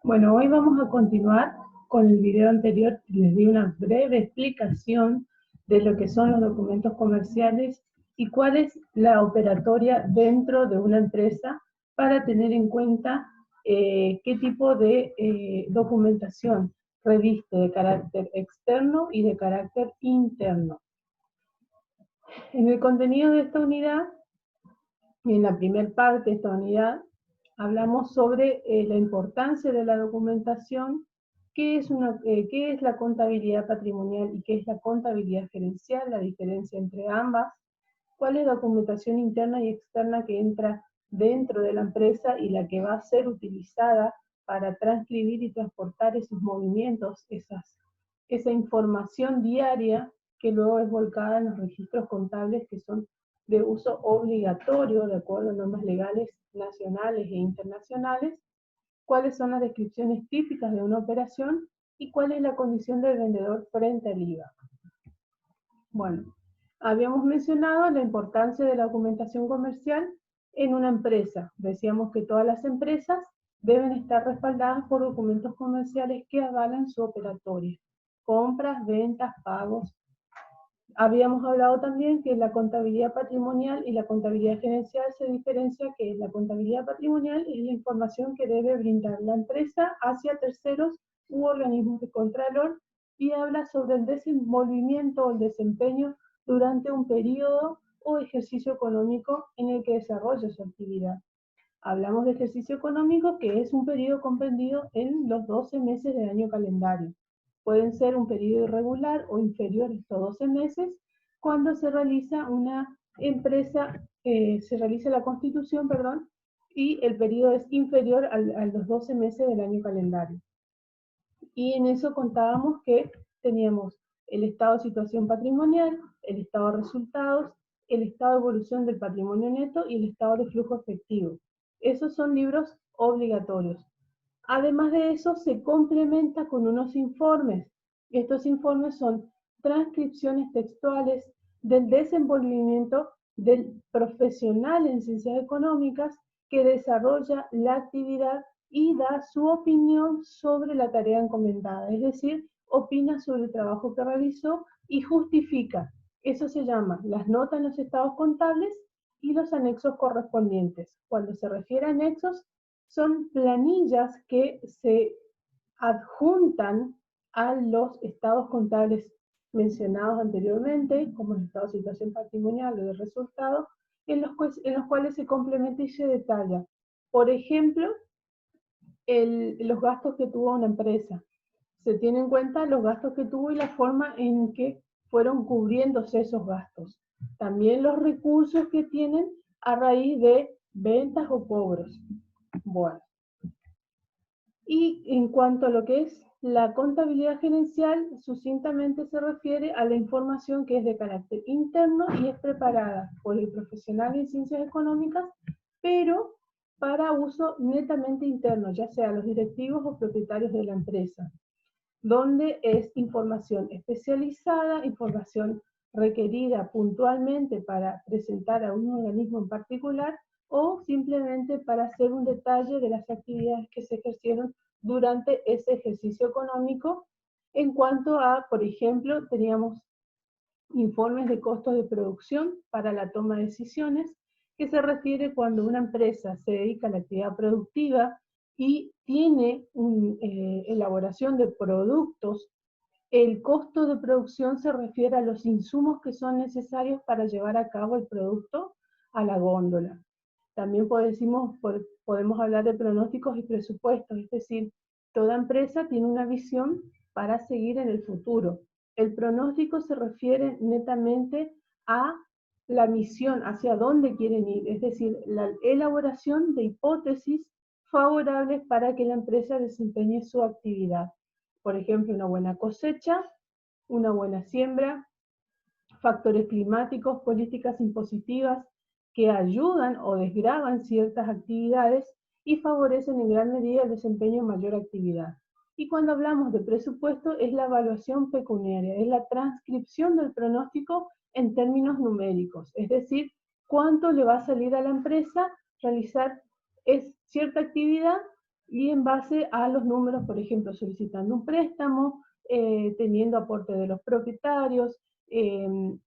Bueno, hoy vamos a continuar con el video anterior. Les di una breve explicación de lo que son los documentos comerciales y cuál es la operatoria dentro de una empresa para tener en cuenta qué tipo de documentación reviste de carácter externo y de carácter interno. En el contenido de esta unidad, en la primera parte de esta unidad, hablamos sobre la importancia de la documentación, qué es la contabilidad patrimonial y qué es la contabilidad gerencial, la diferencia entre ambas, cuál es la documentación interna y externa que entra dentro de la empresa y la que va a ser utilizada para transcribir y transportar esos movimientos, esa información diaria que luego es volcada en los registros contables que son de uso obligatorio de acuerdo a normas legales nacionales e internacionales, cuáles son las descripciones típicas de una operación y cuál es la condición del vendedor frente al IVA. Bueno, habíamos mencionado la importancia de la documentación comercial en una empresa. Decíamos que todas las empresas deben estar respaldadas por documentos comerciales que avalan su operatoria. Compras, ventas, pagos. Habíamos hablado también que la contabilidad patrimonial y la contabilidad gerencial se diferencia, que la contabilidad patrimonial es la información que debe brindar la empresa hacia terceros u organismos de contralor y habla sobre el desenvolvimiento o el desempeño durante un periodo o ejercicio económico en el que desarrolla su actividad. Hablamos de ejercicio económico, que es un periodo comprendido en los 12 meses del año calendario. Pueden ser un periodo irregular o inferior a estos 12 meses cuando se realiza una empresa, se realiza la constitución, perdón, y el periodo es inferior a los 12 meses del año calendario. Y en eso contábamos que teníamos el estado de situación patrimonial, el estado de resultados, el estado de evolución del patrimonio neto y el estado de flujo efectivo. Esos son libros obligatorios. Además de eso, se complementa con unos informes. Estos informes son transcripciones textuales del desenvolvimiento del profesional en ciencias económicas que desarrolla la actividad y da su opinión sobre la tarea encomendada, es decir, opina sobre el trabajo que realizó y justifica. Eso se llama las notas en los estados contables y los anexos correspondientes. Cuando se refiere a anexos, son planillas que se adjuntan a los estados contables mencionados anteriormente, como el estado de situación patrimonial o de resultado, en los cuales se complementa y se detalla. Por ejemplo, los gastos que tuvo una empresa. Se tiene en cuenta los gastos que tuvo y la forma en que fueron cubriéndose esos gastos. También los recursos que tienen a raíz de ventas o cobros. Bueno, y en cuanto a lo que es la contabilidad gerencial, sucintamente se refiere a la información que es de carácter interno y es preparada por el profesional en ciencias económicas, pero para uso netamente interno, ya sea los directivos o propietarios de la empresa, donde es información especializada, información requerida puntualmente para presentar a un organismo en particular o simplemente para hacer un detalle de las actividades que se ejercieron durante ese ejercicio económico. En cuanto a, por ejemplo, teníamos informes de costos de producción para la toma de decisiones, que se refiere cuando una empresa se dedica a la actividad productiva y tiene una elaboración de productos. El costo de producción se refiere a los insumos que son necesarios para llevar a cabo el producto a la góndola. También podemos hablar de pronósticos y presupuestos, es decir, toda empresa tiene una visión para seguir en el futuro. El pronóstico se refiere netamente a la misión, hacia dónde quieren ir, es decir, la elaboración de hipótesis favorables para que la empresa desempeñe su actividad. Por ejemplo, una buena cosecha, una buena siembra, factores climáticos, políticas impositivas que ayudan o desgravan ciertas actividades y favorecen en gran medida el desempeño de mayor actividad. Y cuando hablamos de presupuesto es la evaluación pecuniaria, es la transcripción del pronóstico en términos numéricos, es decir, cuánto le va a salir a la empresa realizar cierta actividad y en base a los números, por ejemplo, solicitando un préstamo, teniendo aporte de los propietarios,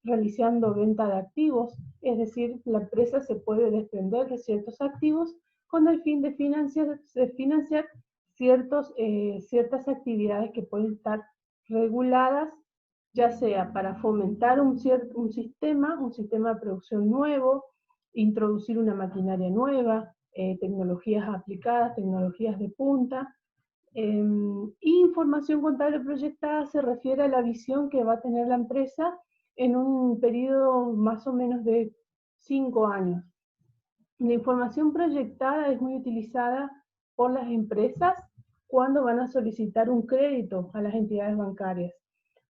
realizando venta de activos, es decir, la empresa se puede desprender de ciertos activos con el fin de financiar ciertas actividades que pueden estar reguladas, ya sea para fomentar un sistema de producción nuevo, introducir una maquinaria nueva, tecnologías aplicadas, tecnologías de punta. Información contable proyectada se refiere a la visión que va a tener la empresa en un periodo más o menos de 5 años. La información proyectada es muy utilizada por las empresas cuando van a solicitar un crédito a las entidades bancarias.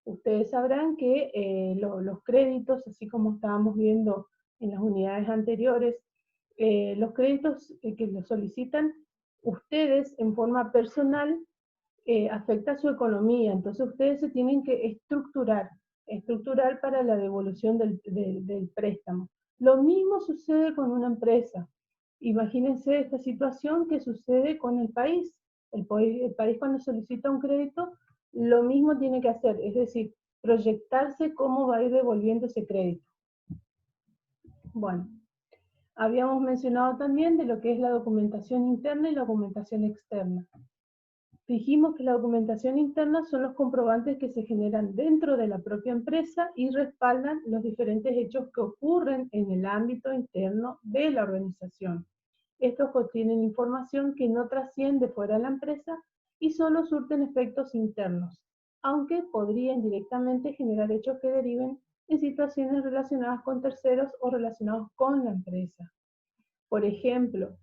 Ustedes sabrán que los créditos, así como estábamos viendo en las unidades anteriores, los créditos que los solicitan ustedes en forma personal afecta su economía, entonces ustedes se tienen que estructurar para la devolución del préstamo. Lo mismo sucede con una empresa. Imagínense esta situación que sucede con el país. El país cuando solicita un crédito, lo mismo tiene que hacer, es decir, proyectarse cómo va a ir devolviendo ese crédito. Bueno, habíamos mencionado también de lo que es la documentación interna y la documentación externa. Dijimos que la documentación interna son los comprobantes que se generan dentro de la propia empresa y respaldan los diferentes hechos que ocurren en el ámbito interno de la organización. Estos contienen información que no trasciende fuera de la empresa y solo surten efectos internos, aunque podrían directamente generar hechos que deriven en situaciones relacionadas con terceros o relacionados con la empresa. Por ejemplo,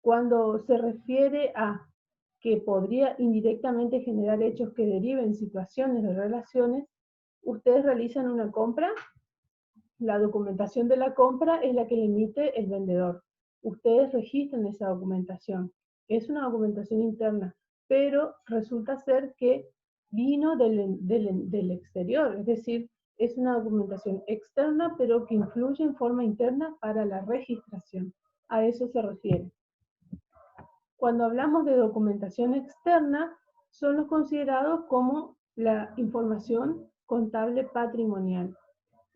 cuando se refiere a que podría indirectamente generar hechos que deriven en situaciones de relaciones, ustedes realizan una compra, la documentación de la compra es la que le emite el vendedor. Ustedes registran esa documentación. Es una documentación interna, pero resulta ser que vino del exterior, es decir, es una documentación externa, pero que influye en forma interna para la registración. A eso se refiere. Cuando hablamos de documentación externa, son los considerados como la información contable patrimonial.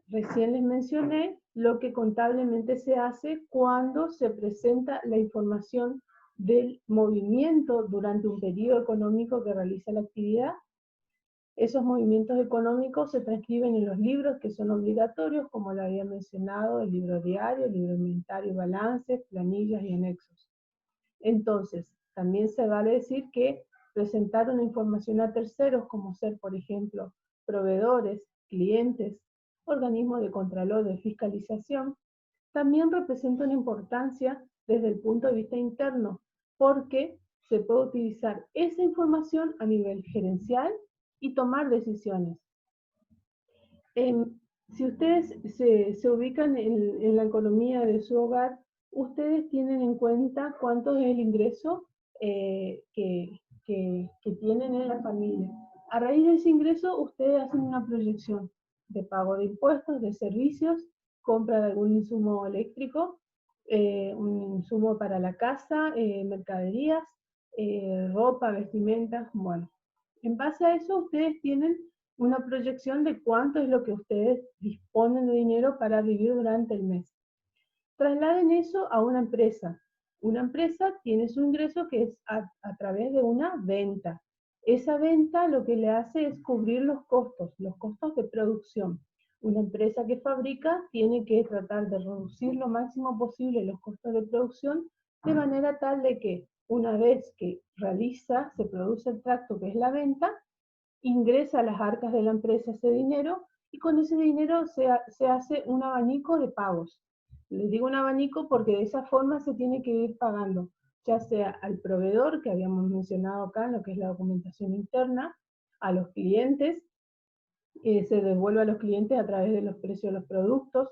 Recién les mencioné lo que contablemente se hace cuando se presenta la información del movimiento durante un periodo económico que realiza la actividad. Esos movimientos económicos se transcriben en los libros que son obligatorios, como lo había mencionado, el libro diario, el libro inventario, balances, planillas y anexos. Entonces, también se vale decir que presentar una información a terceros, como ser, por ejemplo, proveedores, clientes, organismos de contralor de fiscalización, también representa una importancia desde el punto de vista interno, porque se puede utilizar esa información a nivel gerencial y tomar decisiones. Si ustedes se ubican en la economía de su hogar, ustedes tienen en cuenta cuánto es el ingreso que tienen en la familia. A raíz de ese ingreso, ustedes hacen una proyección de pago de impuestos, de servicios, compra de algún insumo eléctrico, un insumo para la casa, mercaderías, ropa, vestimenta, bueno. En base a eso, ustedes tienen una proyección de cuánto es lo que ustedes disponen de dinero para vivir durante el mes. Trasladen eso a una empresa. Una empresa tiene su ingreso que es a través de una venta. Esa venta lo que le hace es cubrir los costos de producción. Una empresa que fabrica tiene que tratar de reducir lo máximo posible los costos de producción de manera tal de que una vez que se produce el tracto que es la venta, ingresa a las arcas de la empresa ese dinero y con ese dinero se hace un abanico de pagos. Les digo un abanico porque de esa forma se tiene que ir pagando, ya sea al proveedor, que habíamos mencionado acá en lo que es la documentación interna, a los clientes, se devuelve a los clientes a través de los precios de los productos,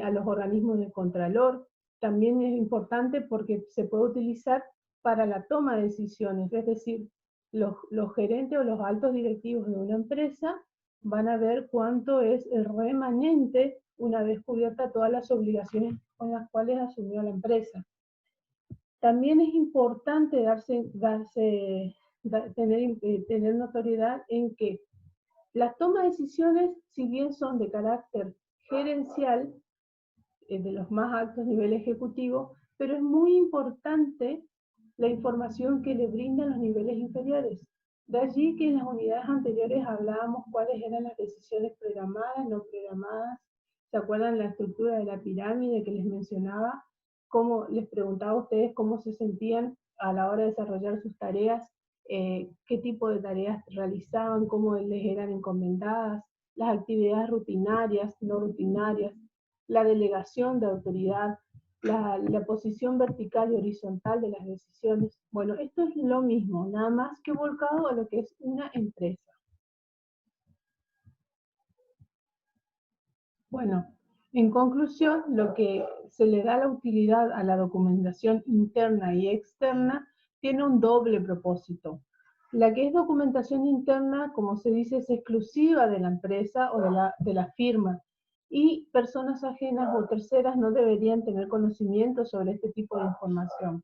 a los organismos de contralor. También es importante porque se puede utilizar para la toma de decisiones, es decir, los gerentes o los altos directivos de una empresa van a ver cuánto es el remanente una vez cubierta todas las obligaciones con las cuales asumió la empresa. También es importante tener notoriedad en que las tomas de decisiones, si bien son de carácter gerencial, de los más altos niveles ejecutivos, pero es muy importante la información que le brindan los niveles inferiores. De allí que en las unidades anteriores hablábamos cuáles eran las decisiones programadas, no programadas. ¿Se acuerdan la estructura de la pirámide que les mencionaba? Cómo les preguntaba a ustedes cómo se sentían a la hora de desarrollar sus tareas, qué tipo de tareas realizaban, cómo les eran encomendadas, las actividades rutinarias, no rutinarias, la delegación de autoridad, la posición vertical y horizontal de las decisiones. Bueno, esto es lo mismo, nada más que volcado a lo que es una empresa. Bueno, en conclusión, lo que se le da la utilidad a la documentación interna y externa tiene un doble propósito. La que es documentación interna, como se dice, es exclusiva de la empresa o de la firma, y personas ajenas o terceras no deberían tener conocimiento sobre este tipo de información.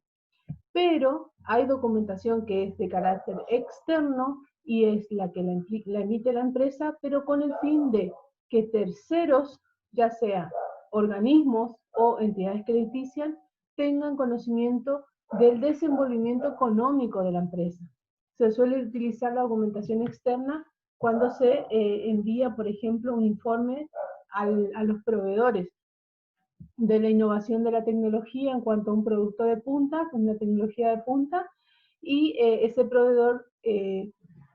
Pero hay documentación que es de carácter externo y es la que la emite la empresa, pero con el fin de que terceros, ya sea organismos o entidades crediticias, tengan conocimiento del desenvolvimiento económico de la empresa. Se suele utilizar la documentación externa cuando se envía, por ejemplo, un informe a los proveedores de la innovación de la tecnología en cuanto a un producto de punta, con una tecnología de punta, y ese proveedor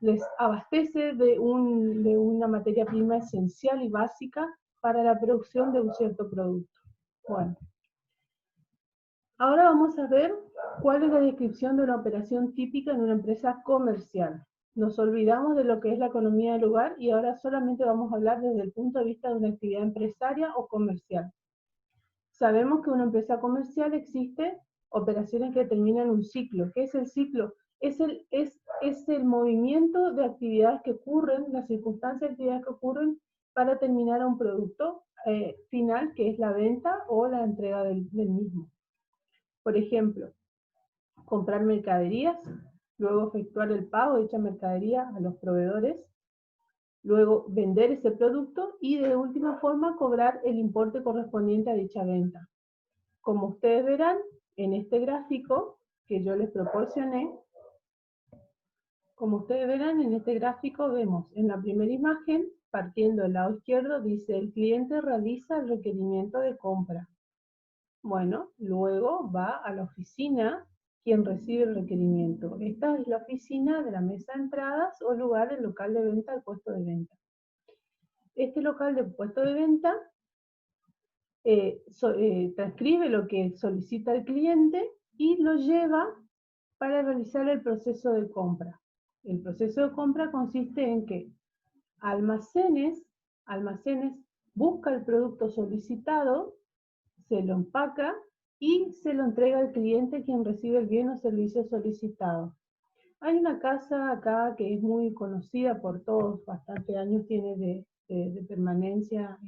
les abastece de una materia prima esencial y básica para la producción de un cierto producto. Bueno, ahora vamos a ver cuál es la descripción de una operación típica en una empresa comercial. Nos olvidamos de lo que es la economía del lugar y ahora solamente vamos a hablar desde el punto de vista de una actividad empresaria o comercial. Sabemos que una empresa comercial existe operaciones que terminan un ciclo. ¿Qué es el ciclo? Es el movimiento de actividades que ocurren, las circunstancias de actividades que ocurren para terminar a un producto final, que es la venta o la entrega del mismo. Por ejemplo, comprar mercaderías, luego efectuar el pago de dicha mercadería a los proveedores, luego vender ese producto y de última forma cobrar el importe correspondiente a dicha venta. Como ustedes verán en este gráfico que yo les proporcioné, vemos en la primera imagen, partiendo del lado izquierdo, dice el cliente realiza el requerimiento de compra. Bueno, luego va a la oficina quien recibe el requerimiento. Esta es la oficina de la mesa de entradas o lugar del local de venta, el puesto de venta. Este local de puesto de venta transcribe lo que solicita el cliente y lo lleva para realizar el proceso de compra. El proceso de compra consiste en que almacenes busca el producto solicitado, se lo empaca y se lo entrega al cliente quien recibe el bien o servicio solicitado. Hay una casa acá que es muy conocida por todos, bastante años tiene de permanencia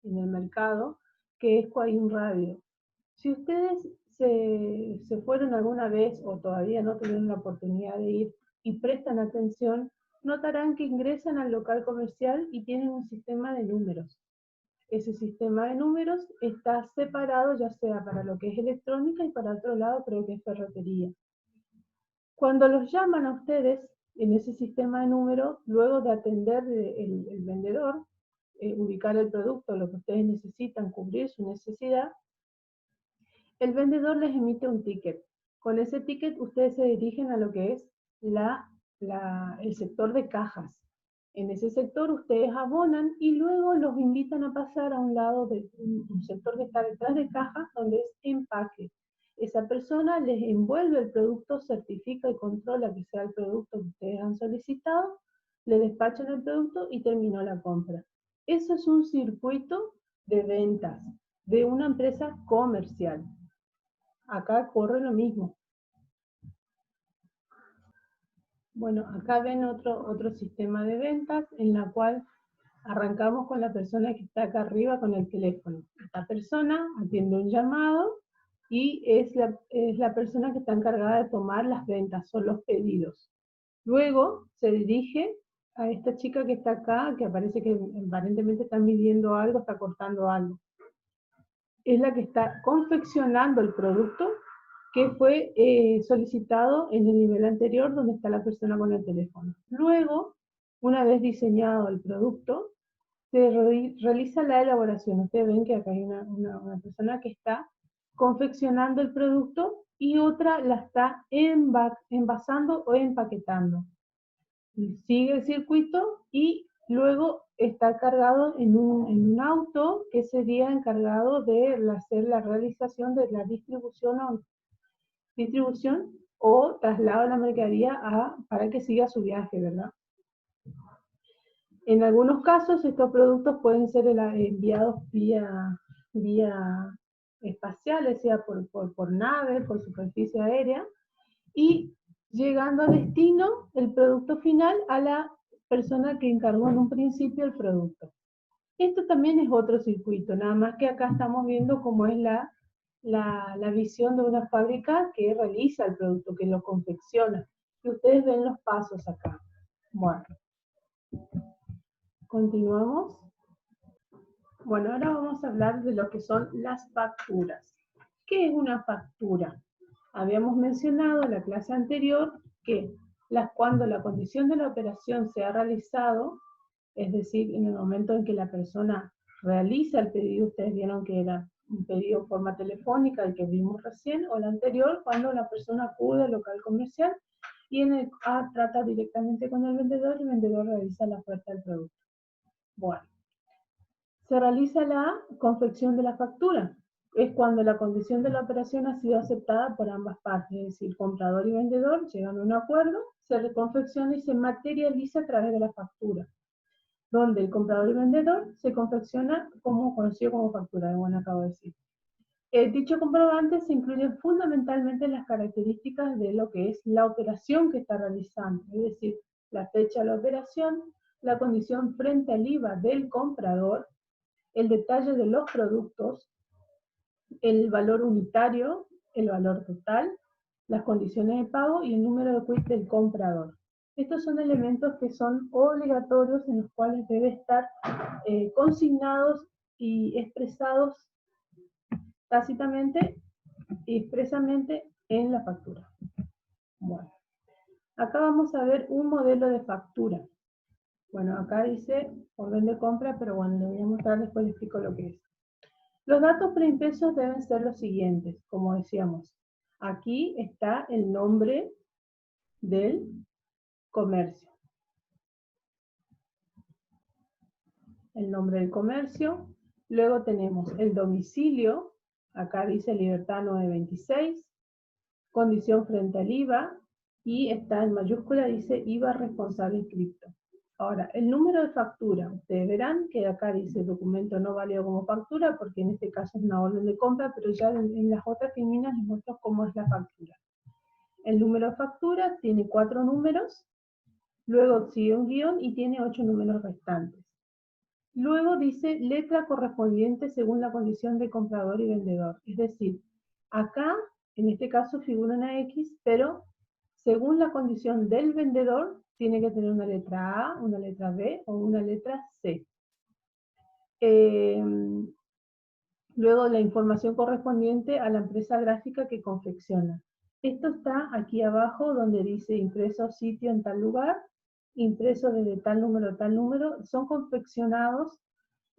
en el mercado, que es Coain Radio. Si ustedes se fueron alguna vez o todavía no tuvieron la oportunidad de ir y prestan atención, notarán que ingresan al local comercial y tienen un sistema de números. Ese sistema de números está separado ya sea para lo que es electrónica y para otro lado creo que es ferretería. Cuando los llaman a ustedes en ese sistema de números, luego de atender el vendedor, ubicar el producto, lo que ustedes necesitan, cubrir su necesidad, el vendedor les emite un ticket. Con ese ticket ustedes se dirigen a lo que es el sector de cajas. En ese sector ustedes abonan y luego los invitan a pasar a un lado de un sector que está detrás de cajas donde es empaque. Esa persona les envuelve el producto, certifica y controla que sea el producto que ustedes han solicitado, le despachan el producto y terminó la compra. Eso es un circuito de ventas de una empresa comercial. Acá corre lo mismo. Bueno, acá ven otro sistema de ventas en la cual arrancamos con la persona que está acá arriba con el teléfono. Esta persona atiende un llamado y es la persona que está encargada de tomar las ventas, son los pedidos. Luego se dirige a esta chica que está acá, que parece que aparentemente está midiendo algo, está cortando algo. Es la que está confeccionando el producto que fue solicitado en el nivel anterior, donde está la persona con el teléfono. Luego, una vez diseñado el producto, se realiza la elaboración. Ustedes ven que acá hay una persona que está confeccionando el producto y otra la está envasando o empaquetando. Sigue el circuito y luego está cargado en un auto que sería encargado de hacer la realización de la distribución o traslado de la mercadería para que siga su viaje, ¿verdad? En algunos casos estos productos pueden ser enviados vía espaciales, sea por nave, por superficie aérea, y llegando a destino el producto final a la persona que encargó en un principio el producto. Esto también es otro circuito, nada más que acá estamos viendo cómo es la visión de una fábrica que realiza el producto, que lo confecciona. Y ustedes ven los pasos acá. Bueno, continuamos. Bueno, ahora vamos a hablar de lo que son las facturas. ¿Qué es una factura? Habíamos mencionado en la clase anterior que cuando la condición de la operación se ha realizado, es decir, en el momento en que la persona realiza el pedido, ustedes vieron que era un pedido en forma telefónica, el que vimos recién, o el anterior, cuando la persona acude al local comercial y en el A trata directamente con el vendedor y el vendedor realiza la oferta del producto. Bueno, se realiza la confección de la factura. Es cuando la condición de la operación ha sido aceptada por ambas partes, es decir, comprador y vendedor llegan a un acuerdo, se reconfecciona y se materializa a través de la factura, donde el comprador y vendedor se confecciona como conocido como factura, bueno, acabo de decir. Dicho comprobante se incluye fundamentalmente las características de lo que es la operación que está realizando, es decir, la fecha de la operación, la condición frente al IVA del comprador, el detalle de los productos, el valor unitario, el valor total, las condiciones de pago y el número de quit del comprador. Estos son elementos que son obligatorios en los cuales debe estar consignados y expresados tácitamente y expresamente en la factura. Bueno, acá vamos a ver un modelo de factura. Bueno, acá dice orden de compra, pero bueno, le voy a mostrar, después les explico lo que es. Los datos preimpresos deben ser los siguientes, como decíamos. Aquí está el nombre del comercio. El nombre del comercio. Luego tenemos el domicilio. Acá dice Libertad 926. Condición frente al IVA. Y está en mayúscula, dice IVA responsable inscripto. Ahora, el número de factura. Ustedes verán que acá dice documento no válido como factura, porque en este caso es una orden de compra, pero ya en las otras filminas les muestro cómo es la factura. El número de factura tiene 4 números, luego sigue un guión y tiene 8 números restantes. Luego dice letra correspondiente según la condición de comprador y vendedor. Es decir, acá, en este caso figura una X, pero según la condición del vendedor, tiene que tener una letra A, una letra B o una letra C. Luego la información correspondiente a la empresa gráfica que confecciona. Esto está aquí abajo donde dice impreso sitio en tal lugar, impreso desde tal número a tal número, son confeccionados.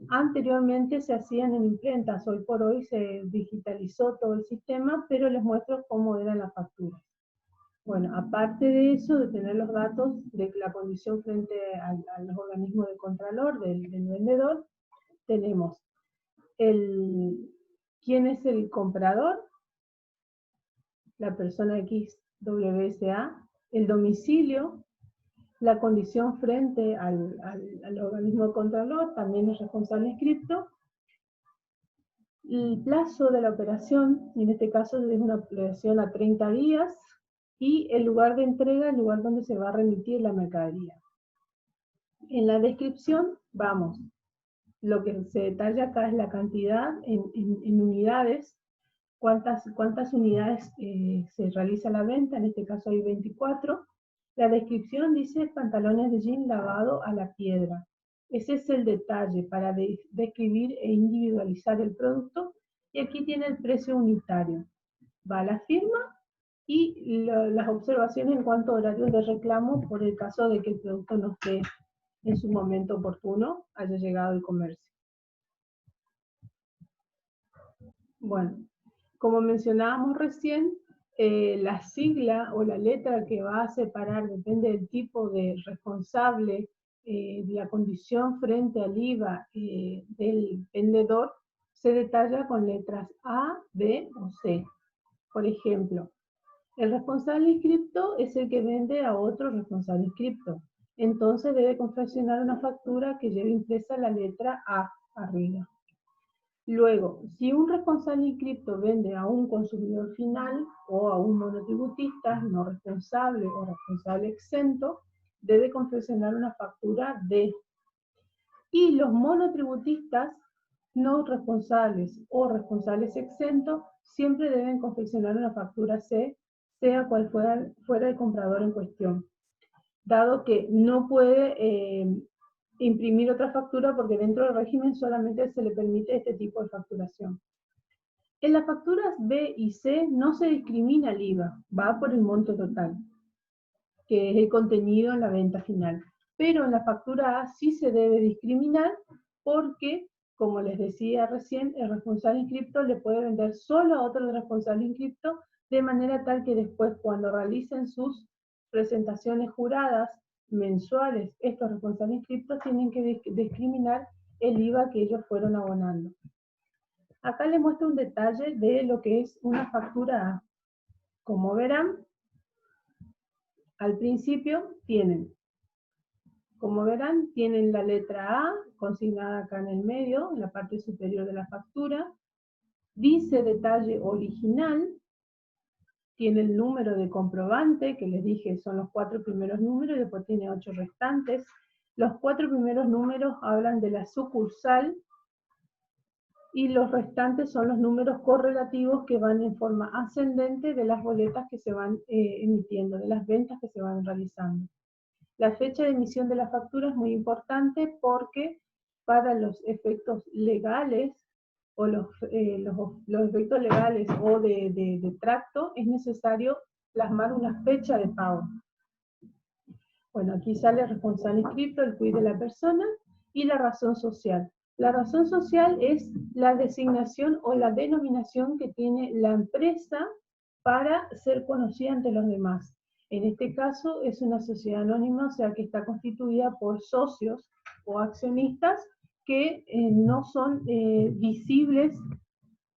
Anteriormente se hacían en imprentas, hoy por hoy se digitalizó todo el sistema, pero les muestro cómo era la factura. Bueno, aparte de eso, de tener los datos de la condición frente a los organismos de contralor, del vendedor, tenemos quién es el comprador, la persona XWSA, el domicilio, la condición frente al organismo de contralor, también es responsable inscripto, el plazo de la operación, en este caso es una operación a 30 días, y el lugar de entrega, el lugar donde se va a remitir la mercadería. En la descripción, vamos, lo que se detalla acá es la cantidad en unidades cuántas unidades se realiza la venta, en este caso hay 24. La descripción dice pantalones de jean lavado a la piedra. Ese es el detalle para describir e individualizar el producto. Y aquí tiene el precio unitario. Va la firma y las observaciones en cuanto a horarios de reclamo por el caso de que el producto no esté en su momento oportuno, haya llegado al comercio. Bueno, como mencionábamos recién, la sigla o la letra que va a separar, depende del tipo de responsable, de la condición frente al IVA del vendedor, se detalla con letras A, B o C. Por ejemplo, el responsable inscripto es el que vende a otro responsable inscripto. Entonces debe confeccionar una factura que lleve impresa la letra A arriba. Luego, si un responsable inscripto vende a un consumidor final o a un monotributista no responsable o responsable exento, debe confeccionar una factura D. Y los monotributistas no responsables o responsables exentos siempre deben confeccionar una factura C, sea cual fuera el comprador en cuestión, dado que no puede imprimir otra factura porque dentro del régimen solamente se le permite este tipo de facturación. En las facturas B y C no se discrimina el IVA, va por el monto total, que es el contenido en la venta final. Pero en la factura A sí se debe discriminar porque, como les decía recién, el responsable inscripto le puede vender solo a otro responsable inscripto, de manera tal que después, cuando realicen sus presentaciones juradas mensuales, estos responsables inscriptos tienen que discriminar el IVA que ellos fueron abonando. Acá les muestro un detalle de lo que es una factura A. Como verán, al principio tienen la letra A consignada acá en el medio, en la parte superior de la factura. Dice detalle original. Tiene el número de comprobante, que les dije son los 4 primeros números, y después tiene 8 restantes. Los 4 primeros números hablan de la sucursal, y los restantes son los números correlativos que van en forma ascendente de las boletas que se van emitiendo, de las ventas que se van realizando. La fecha de emisión de la factura es muy importante porque para los efectos legales o los efectos legales o de tracto es necesario plasmar una fecha de pago. Bueno, aquí sale el responsable inscripto, el quid de la persona y la razón social. La razón social es la designación o la denominación que tiene la empresa para ser conocida ante los demás. En este caso es una sociedad anónima, o sea que está constituida por socios o accionistas que no son visibles,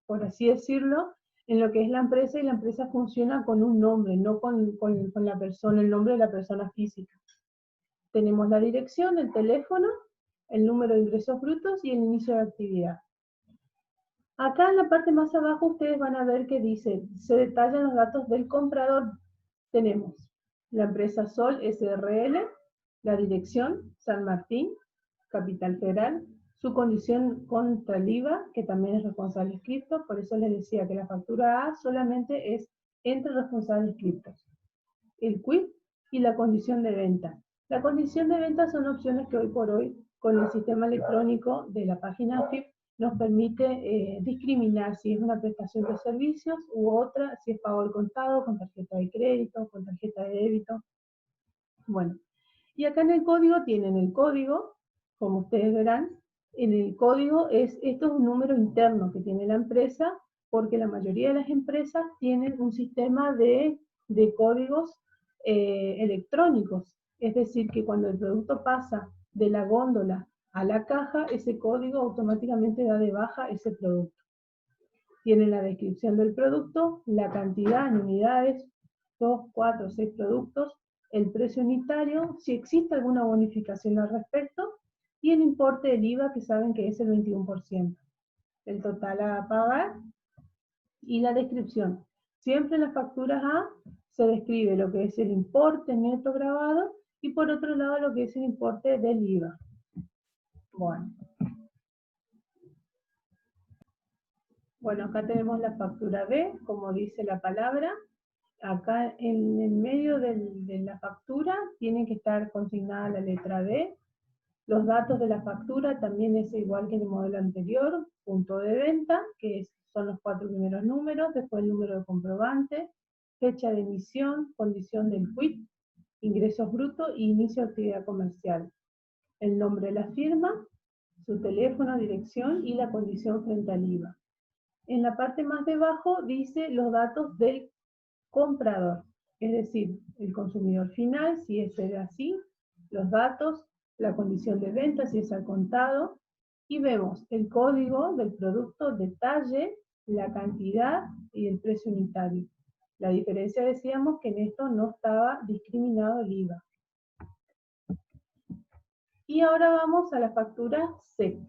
por así decirlo, en lo que es la empresa, y la empresa funciona con un nombre, no con la persona, el nombre de la persona física. Tenemos la dirección, el teléfono, el número de ingresos brutos y el inicio de actividad. Acá en la parte más abajo ustedes van a ver que dice, se detallan los datos del comprador. Tenemos la empresa Sol SRL, la dirección San Martín, Capital Federal, su condición contra el IVA, que también es responsable inscripto, por eso les decía que la factura A solamente es entre responsables inscriptos. El quid y la condición de venta. La condición de venta son opciones que hoy por hoy, con el sistema electrónico de la página AFIP, nos permite discriminar si es una prestación de servicios u otra, si es pago al contado, con tarjeta de crédito, con tarjeta de débito. Bueno, y acá en el código tienen el código, como ustedes verán. En el código esto es un número interno que tiene la empresa, porque la mayoría de las empresas tienen un sistema de códigos electrónicos. Es decir, que cuando el producto pasa de la góndola a la caja, ese código automáticamente da de baja ese producto. Tienen la descripción del producto, la cantidad en unidades, 2, 4, 6 productos, el precio unitario, si existe alguna bonificación al respecto, y el importe del IVA, que saben que es el 21%. El total a pagar y la descripción. Siempre en las facturas A se describe lo que es el importe neto grabado y por otro lado lo que es el importe del IVA. Bueno. Bueno, acá tenemos la factura B, como dice la palabra. Acá en el medio de la factura tiene que estar consignada la letra B. Los datos de la factura también es igual que en el modelo anterior, punto de venta, que son los 4 primeros números, después el número de comprobante, fecha de emisión, condición del quit, ingresos brutos y inicio de actividad comercial. El nombre de la firma, su teléfono, dirección y la condición frente al IVA. En la parte más debajo dice los datos del comprador, es decir, el consumidor final, si ese es así, los datos, la condición de venta, si es al contado, y vemos el código del producto, detalle, la cantidad y el precio unitario. La diferencia, decíamos, que en esto no estaba discriminado el IVA. Y ahora vamos a la factura C.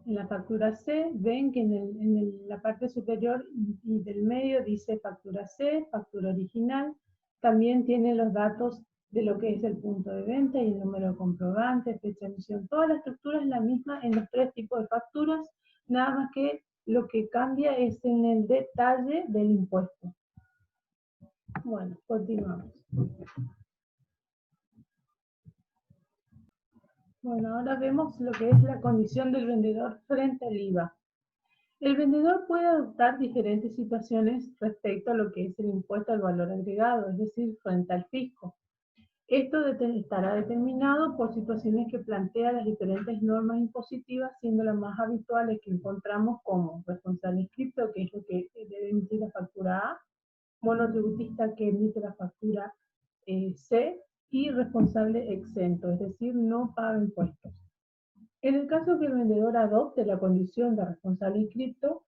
En la factura C, ven que en la parte superior y del medio dice factura C, factura original. También tiene los datos de lo que es el punto de venta y el número de comprobante, fecha de emisión. Toda la estructura es la misma en los tres tipos de facturas, nada más que lo que cambia es en el detalle del impuesto. Bueno, continuamos. Bueno, ahora vemos lo que es la condición del vendedor frente al IVA. El vendedor puede adoptar diferentes situaciones respecto a lo que es el impuesto al valor agregado, es decir, frente al fisco. Esto estará determinado por situaciones que plantean las diferentes normas impositivas, siendo las más habituales que encontramos como responsable inscripto, que es lo que debe emitir la factura A, monotributista que emite la factura C, y responsable exento, es decir, no paga impuestos. En el caso que el vendedor adopte la condición de responsable inscripto,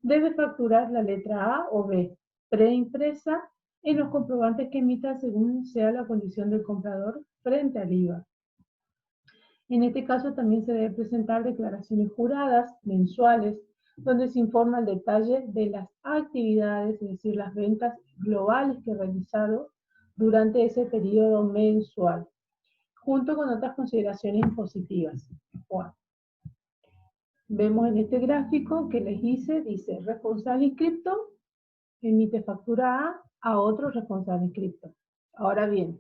debe facturar la letra A o B, preimpresa, en los comprobantes que emita según sea la condición del comprador frente al IVA. En este caso también se debe presentar declaraciones juradas mensuales, donde se informa el detalle de las actividades, es decir, las ventas globales que realizado durante ese periodo mensual, junto con otras consideraciones impositivas. Bueno, vemos en este gráfico que les dice responsable inscripto emite factura a otro responsable inscripto. Ahora bien,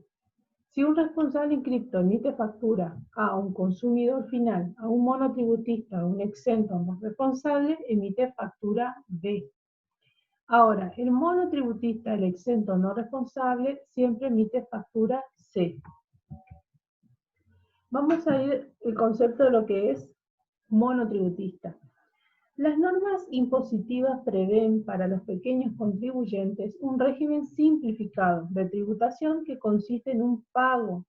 si un responsable inscripto emite factura a un consumidor final, a un monotributista, a un exento, a un responsable, emite factura B. Ahora, el monotributista, el exento no responsable, siempre emite factura C. Vamos a ir el concepto de lo que es monotributista. Las normas impositivas prevén para los pequeños contribuyentes un régimen simplificado de tributación que consiste en un pago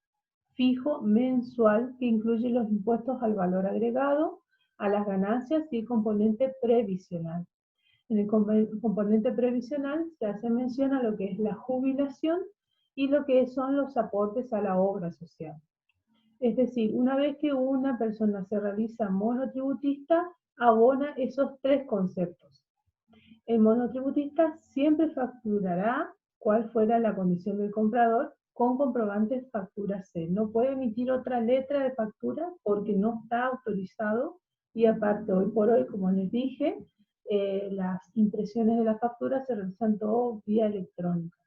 fijo mensual que incluye los impuestos al valor agregado, a las ganancias y el componente previsional. En el componente previsional se hace mención a lo que es la jubilación y lo que son los aportes a la obra social. Es decir, una vez que una persona se realiza monotributista, abona esos tres conceptos. El monotributista siempre facturará cuál fuera la condición del comprador con comprobante factura C. No puede emitir otra letra de factura porque no está autorizado, y aparte hoy por hoy, como les dije, las impresiones de la factura se realizan todo vía electrónica.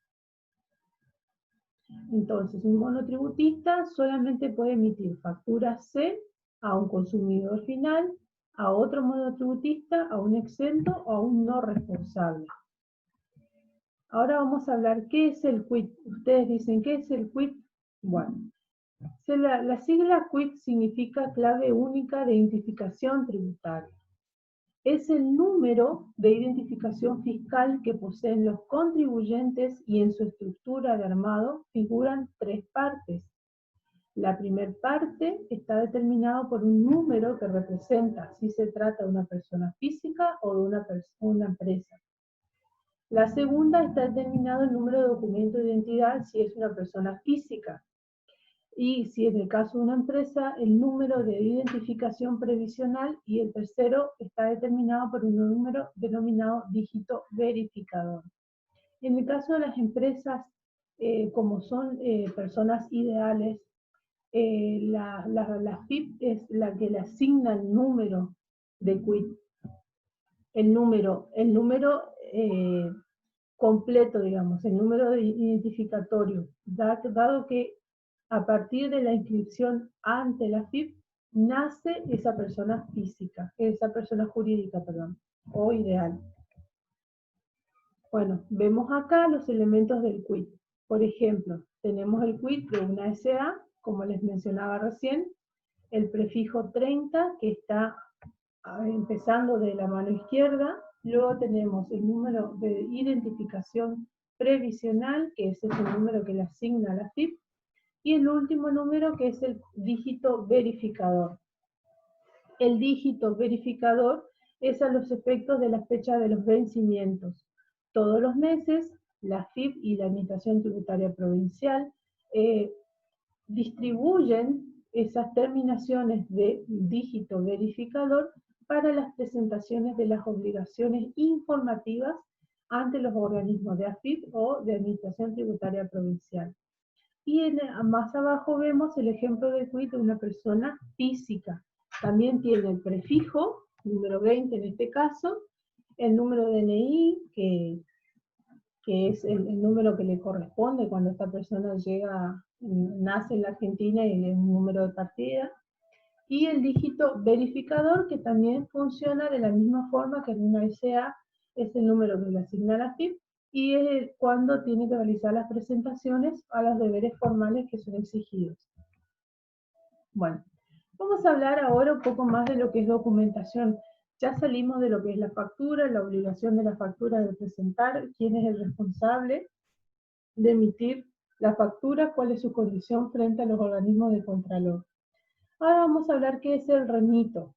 Entonces, un monotributista solamente puede emitir factura C a un consumidor final, a otro monotributista, a un exento o a un no responsable. Ahora vamos a hablar qué es el quit. Ustedes dicen, ¿qué es el quit? Bueno, la sigla quit significa clave única de identificación tributaria. Es el número de identificación fiscal que poseen los contribuyentes y en su estructura de armado figuran tres partes. La primera parte está determinada por un número que representa si se trata de una persona física o de una empresa. La segunda está determinado el número de documento de identidad si es una persona física. Y si en el caso de una empresa, el número de identificación previsional, y el tercero está determinado por un número denominado dígito verificador. En el caso de las empresas, como son personas ideales, la FIP es la que le asigna el número de quit. el número completo, digamos, el número de identificatorio, dado que a partir de la inscripción ante la AFIP nace esa persona física, esa persona jurídica, perdón, o ideal. Bueno, vemos acá los elementos del quit. Por ejemplo, tenemos el quit de una SA, como les mencionaba recién, el prefijo 30, que está empezando de la mano izquierda. Luego tenemos el número de identificación previsional, que ese es el número que le asigna la AFIP, y el último número, que es el dígito verificador. El dígito verificador es a los efectos de la fecha de los vencimientos. Todos los meses, la AFIP y la Administración Tributaria Provincial distribuyen esas terminaciones de dígito verificador para las presentaciones de las obligaciones informativas ante los organismos de AFIP o de Administración Tributaria Provincial. Y más abajo vemos el ejemplo de quit de una persona física. También tiene el prefijo, número 20 en este caso, el número de DNI, que es el número que le corresponde cuando esta persona nace en la Argentina y es un número de partida, y el dígito verificador, que también funciona de la misma forma que en una SA, es el número que le asigna la AFIP, y es cuando tiene que realizar las presentaciones a los deberes formales que son exigidos. Bueno, vamos a hablar ahora un poco más de lo que es documentación. Ya salimos de lo que es la factura, la obligación de la factura de presentar, quién es el responsable de emitir la factura, cuál es su condición frente a los organismos de contralor. Ahora vamos a hablar qué es el remito.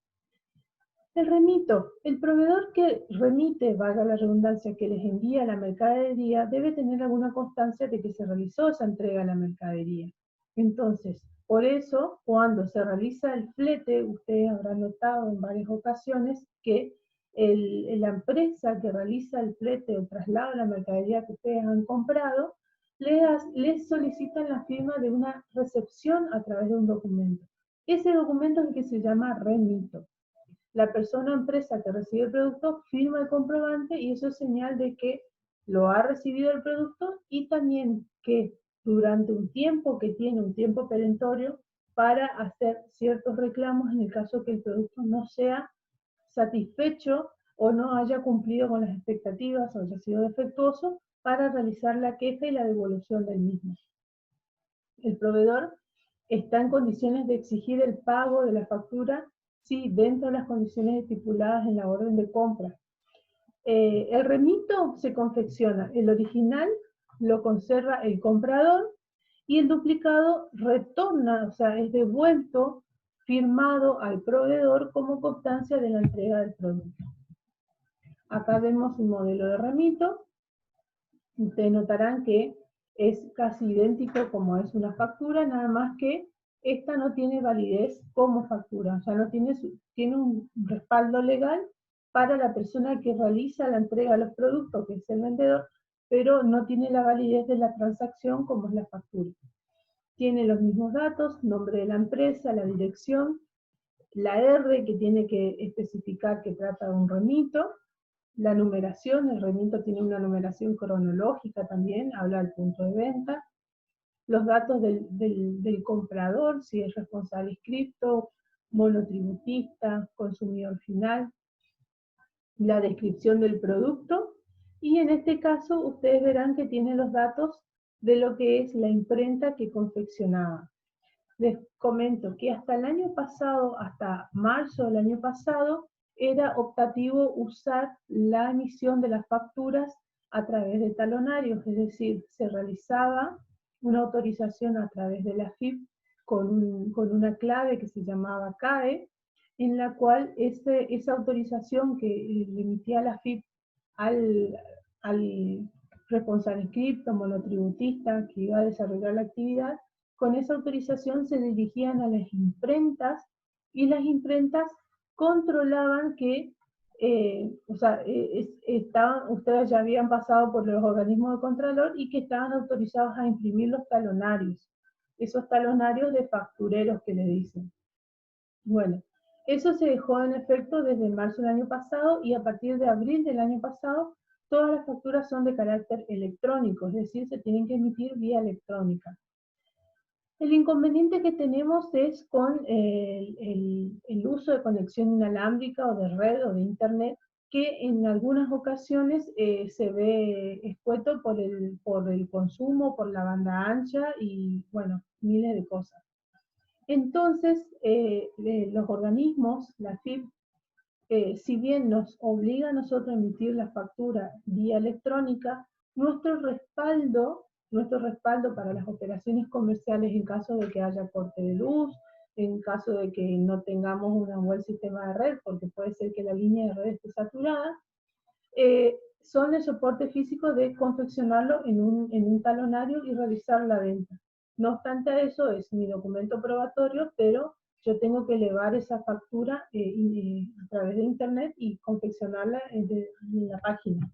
El remito, el proveedor que remite, valga la redundancia, que les envía la mercadería, debe tener alguna constancia de que se realizó esa entrega a la mercadería. Entonces, por eso, cuando se realiza el flete, ustedes habrán notado en varias ocasiones que la empresa que realiza el flete o traslado de la mercadería que ustedes han comprado, les solicitan la firma de una recepción a través de un documento. Ese documento es el que se llama remito. La persona o empresa que recibe el producto firma el comprobante y eso es señal de que lo ha recibido el producto y también que durante un tiempo que tiene un tiempo perentorio para hacer ciertos reclamos en el caso que el producto no sea satisfecho o no haya cumplido con las expectativas o haya sido defectuoso para realizar la queja y la devolución del mismo. El proveedor está en condiciones de exigir el pago de la factura sí, dentro de las condiciones estipuladas en la orden de compra. El remito se confecciona, el original lo conserva el comprador y el duplicado retorna, o sea, es devuelto, firmado al proveedor como constancia de la entrega del producto. Acá vemos un modelo de remito. Ustedes notarán que es casi idéntico como es una factura, nada más que esta no tiene validez como factura, o sea, no tiene un respaldo legal para la persona que realiza la entrega de los productos, que es el vendedor, pero no tiene la validez de la transacción como es la factura. Tiene los mismos datos, nombre de la empresa, la dirección, la R que tiene que especificar que trata de un remito, la numeración, el remito tiene una numeración cronológica también, habla del punto de venta, los datos del comprador, si es responsable inscripto, monotributista, consumidor final, la descripción del producto, y en este caso ustedes verán que tiene los datos de lo que es la imprenta que confeccionaba. Les comento que hasta el año pasado, hasta marzo del año pasado, era optativo usar la emisión de las facturas a través de talonarios, es decir, se realizaba una autorización a través de la AFIP con una clave que se llamaba CAE, en la cual esa autorización que le emitía la AFIP al responsable inscripto, monotributista que iba a desarrollar la actividad, con esa autorización se dirigían a las imprentas y las imprentas controlaban que, ustedes ya habían pasado por los organismos de contralor y que estaban autorizados a imprimir los talonarios, esos talonarios de factureros que le dicen. Bueno, Eso se dejó en efecto desde marzo del año pasado y a partir de abril del año pasado todas las facturas son de carácter electrónico, es decir, se tienen que emitir vía electrónica. El inconveniente que tenemos es con el uso de conexión inalámbrica o de red o de internet, que en algunas ocasiones se ve expuesto por el consumo, por la banda ancha y, bueno, miles de cosas. Entonces, los organismos, la FIP, si bien nos obliga a nosotros a emitir la factura vía electrónica, nuestro respaldo para las operaciones comerciales en caso de que haya corte de luz, en caso de que no tengamos un buen sistema de red, porque puede ser que la línea de red esté saturada, son el soporte físico de confeccionarlo en un talonario y realizar la venta. No obstante a eso, es mi documento probatorio, pero yo tengo que elevar esa factura a través de internet y confeccionarla en la página.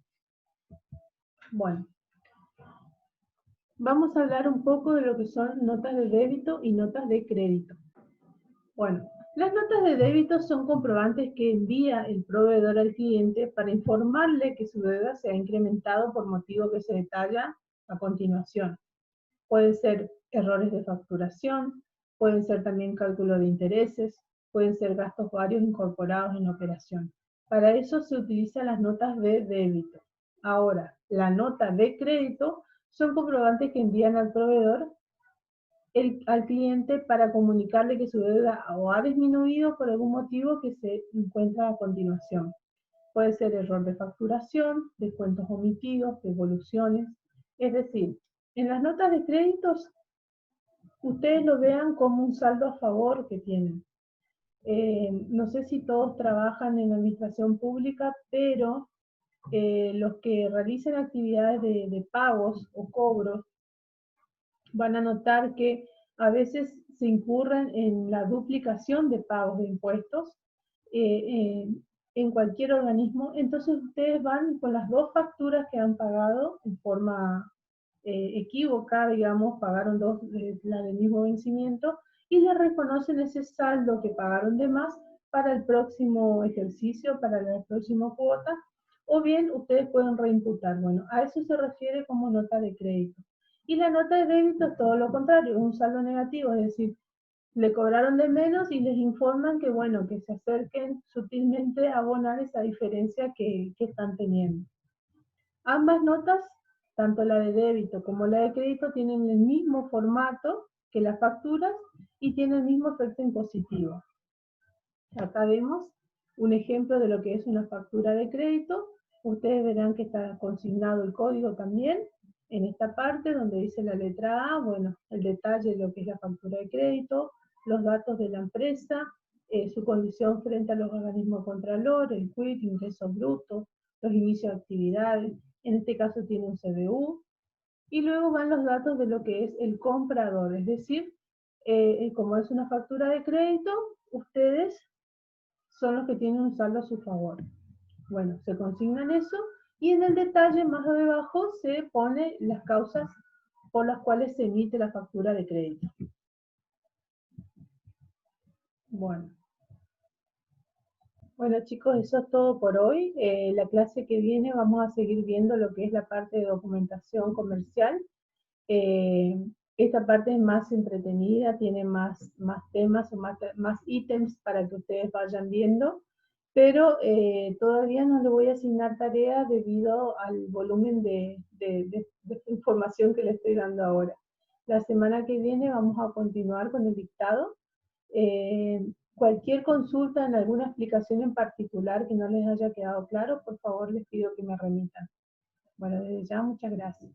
Bueno, vamos a hablar un poco de lo que son notas de débito y notas de crédito. Bueno, las notas de débito son comprobantes que envía el proveedor al cliente para informarle que su deuda se ha incrementado por motivo que se detalla a continuación. Pueden ser errores de facturación, pueden ser también cálculo de intereses, pueden ser gastos varios incorporados en la operación. Para eso se utilizan las notas de débito. Ahora, la nota de crédito son comprobantes que envían al proveedor al cliente para comunicarle que su deuda o ha disminuido por algún motivo que se encuentra a continuación. Puede ser error de facturación, descuentos omitidos, devoluciones. Es decir, en las notas de créditos, ustedes lo vean como un saldo a favor que tienen. No sé si todos trabajan en la administración pública, pero los que realicen actividades de pagos o cobros van a notar que a veces se incurren en la duplicación de pagos de impuestos en cualquier organismo. Entonces ustedes van con las dos facturas que han pagado en forma equívoca, digamos, pagaron dos la del mismo vencimiento y le reconocen ese saldo que pagaron de más para el próximo ejercicio, para la próxima cuota, o bien ustedes pueden reimputar. Bueno, a eso se refiere como nota de crédito. Y la nota de débito es todo lo contrario, un saldo negativo, es decir, le cobraron de menos y les informan que, bueno, que se acerquen sutilmente a abonar esa diferencia que están teniendo. Ambas notas, tanto la de débito como la de crédito, tienen el mismo formato que las facturas y tienen el mismo efecto impositivo. Acá vemos un ejemplo de lo que es una factura de crédito. Ustedes verán que está consignado el código también en esta parte donde dice la letra A, bueno, el detalle de lo que es la factura de crédito, los datos de la empresa, su condición frente a los organismos contralor, el quit, ingresos brutos, los inicios de actividades, en este caso tiene un CBU, y luego van los datos de lo que es el comprador, es decir, como es una factura de crédito, ustedes son los que tienen un saldo a su favor. Bueno, se consignan eso y en el detalle más abajo se pone las causas por las cuales se emite la factura de crédito. Bueno. Bueno chicos, eso es todo por hoy. La clase que viene vamos a seguir viendo lo que es la parte de documentación comercial. Esta parte es más entretenida, tiene más temas o más ítems para que ustedes vayan viendo, pero todavía no le voy a asignar tareas debido al volumen de información que le estoy dando ahora. La semana que viene vamos a continuar con el dictado. Cualquier consulta en alguna explicación en particular que no les haya quedado claro, por favor les pido que me remitan. Bueno, desde ya muchas gracias.